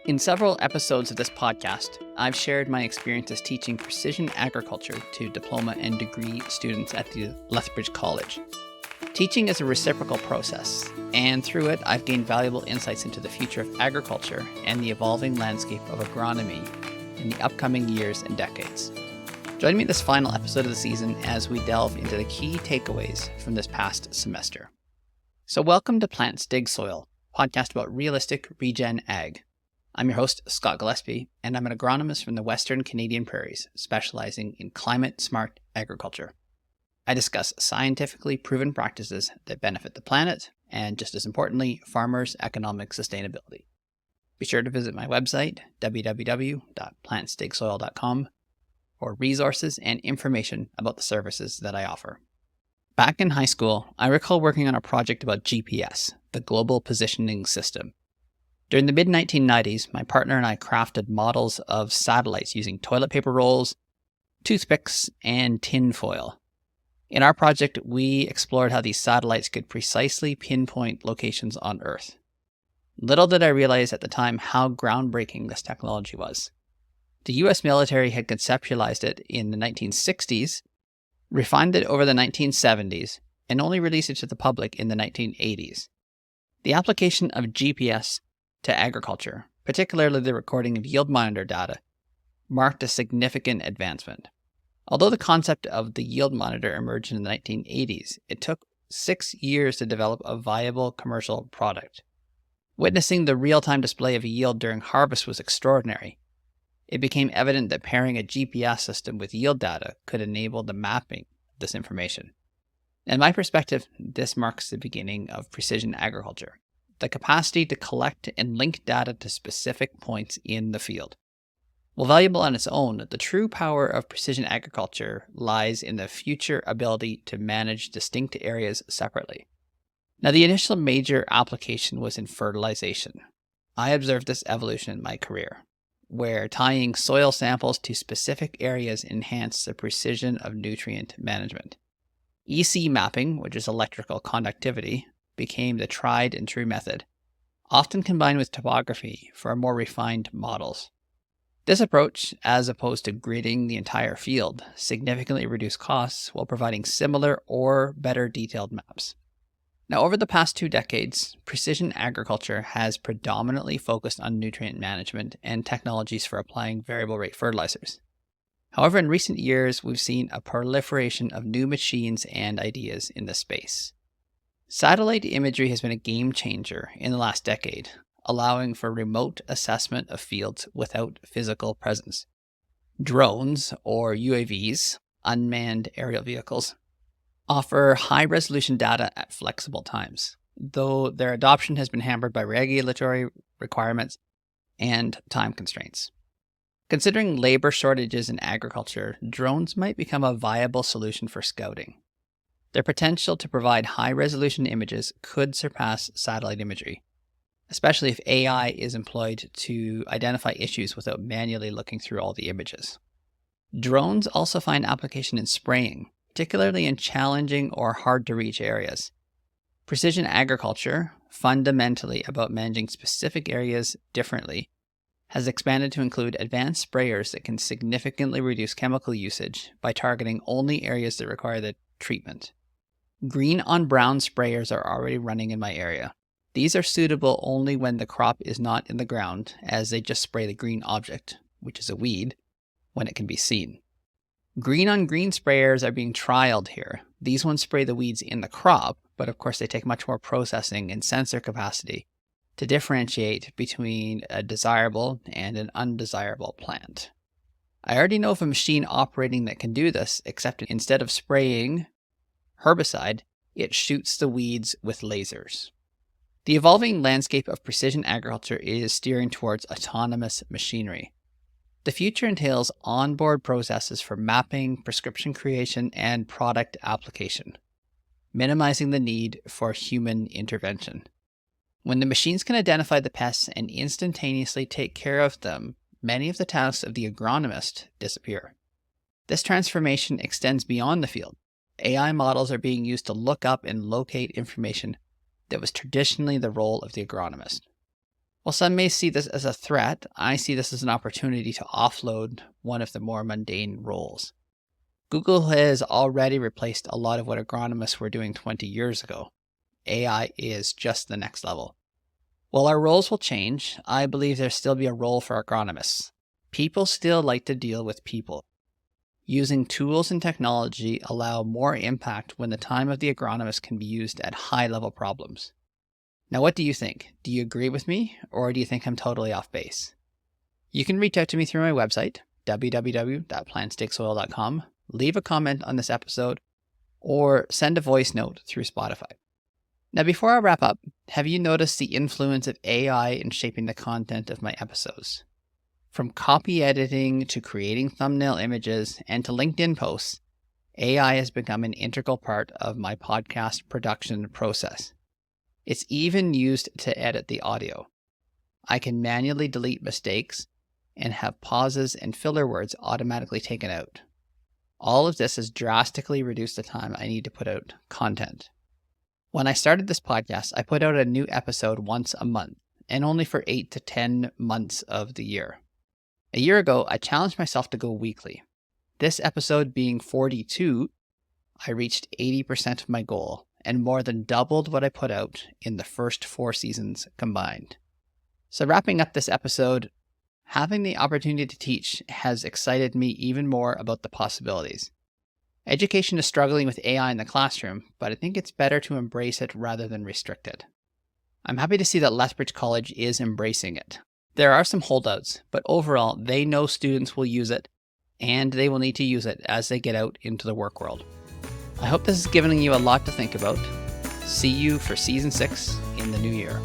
In several episodes of this podcast, I've shared my experiences teaching precision agriculture to diploma and degree students at the Lethbridge College. Teaching is a reciprocal process, and through it, I've gained valuable insights into the future of agriculture and the evolving landscape of agronomy in the upcoming years and decades. Join me in this final episode of the season as we delve into the key takeaways from this past semester. So welcome to Plants Dig Soil, a podcast about realistic regen ag. I'm your host, Scott Gillespie, and I'm an agronomist from the Western Canadian prairies, specializing in climate-smart agriculture. I discuss scientifically proven practices that benefit the planet, and just as importantly, farmers' economic sustainability. Be sure to visit my website, www.plantsdigsoil.com, for resources and information about the services that I offer. Back in high school, I recall working on a project about GPS, the Global Positioning System. During the mid-1990s, my partner and I crafted models of satellites using toilet paper rolls, toothpicks, and tin foil. In our project, we explored how these satellites could precisely pinpoint locations on Earth. Little did I realize at the time how groundbreaking this technology was. The US military had conceptualized it in the 1960s, refined it over the 1970s, and only released it to the public in the 1980s. The application of GPS to agriculture, particularly the recording of yield monitor data, marked a significant advancement. Although the concept of the yield monitor emerged in the 1980s, it took 6 years to develop a viable commercial product. Witnessing the real-time display of a yield during harvest was extraordinary. It became evident that pairing a GPS system with yield data could enable the mapping of this information. In my perspective, this marks the beginning of precision agriculture, the capacity to collect and link data to specific points in the field. While valuable on its own, the true power of precision agriculture lies in the future ability to manage distinct areas separately. Now, the initial major application was in fertilization. I observed this evolution in my career, where tying soil samples to specific areas enhanced the precision of nutrient management. EC mapping, which is electrical conductivity, became the tried and true method, often combined with topography for more refined models. This approach, as opposed to gridding the entire field, significantly reduced costs while providing similar or better detailed maps. Now, over the past 2 decades, precision agriculture has predominantly focused on nutrient management and technologies for applying variable rate fertilizers. However, in recent years, we've seen a proliferation of new machines and ideas in this space. Satellite imagery has been a game changer in the last decade, allowing for remote assessment of fields without physical presence. Drones, or UAVs, unmanned aerial vehicles, offer high-resolution data at flexible times, though their adoption has been hampered by regulatory requirements and time constraints. Considering labor shortages in agriculture, drones might become a viable solution for scouting. Their potential to provide high-resolution images could surpass satellite imagery, especially if AI is employed to identify issues without manually looking through all the images. Drones also find application in spraying, particularly in challenging or hard-to-reach areas. Precision agriculture, fundamentally about managing specific areas differently, has expanded to include advanced sprayers that can significantly reduce chemical usage by targeting only areas that require the treatment. Green on brown sprayers are already running in my area. These are suitable only when the crop is not in the ground, as they just spray the green object, which is a weed, when it can be seen. Green on green sprayers are being trialed here. These ones spray the weeds in the crop, but of course they take much more processing and sensor capacity to differentiate between a desirable and an undesirable plant. I already know of a machine operating that can do this, except instead of spraying herbicide, it shoots the weeds with lasers. The evolving landscape of precision agriculture is steering towards autonomous machinery. The future entails onboard processes for mapping, prescription creation, and product application, minimizing the need for human intervention. When the machines can identify the pests and instantaneously take care of them, many of the tasks of the agronomist disappear. This transformation extends beyond the field. AI models are being used to look up and locate information that was traditionally the role of the agronomist. While some may see this as a threat, I see this as an opportunity to offload one of the more mundane roles. Google has already replaced a lot of what agronomists were doing 20 years ago. AI is just the next level. While our roles will change, I believe there'll still be a role for agronomists. People still like to deal with people. Using tools and technology allow more impact when the time of the agronomist can be used at high-level problems. Now, what do you think? Do you agree with me, or do you think I'm totally off base? You can reach out to me through my website, www.plantstakessoil.com, leave a comment on this episode, or send a voice note through Spotify. Now, before I wrap up, have you noticed the influence of AI in shaping the content of my episodes? From copy editing to creating thumbnail images and to LinkedIn posts, AI has become an integral part of my podcast production process. It's even used to edit the audio. I can manually delete mistakes and have pauses and filler words automatically taken out. All of this has drastically reduced the time I need to put out content. When I started this podcast, I put out a new episode once a month, and only for 8 to 10 months of the year. A year ago, I challenged myself to go weekly. This episode being 42, I reached 80% of my goal and more than doubled what I put out in the first 4 seasons combined. So wrapping up this episode, having the opportunity to teach has excited me even more about the possibilities. Education is struggling with AI in the classroom, but I think it's better to embrace it rather than restrict it. I'm happy to see that Lethbridge College is embracing it. There are some holdouts, but overall, they know students will use it, and they will need to use it as they get out into the work world. I hope this has given you a lot to think about. See you for Season 6 in the new year.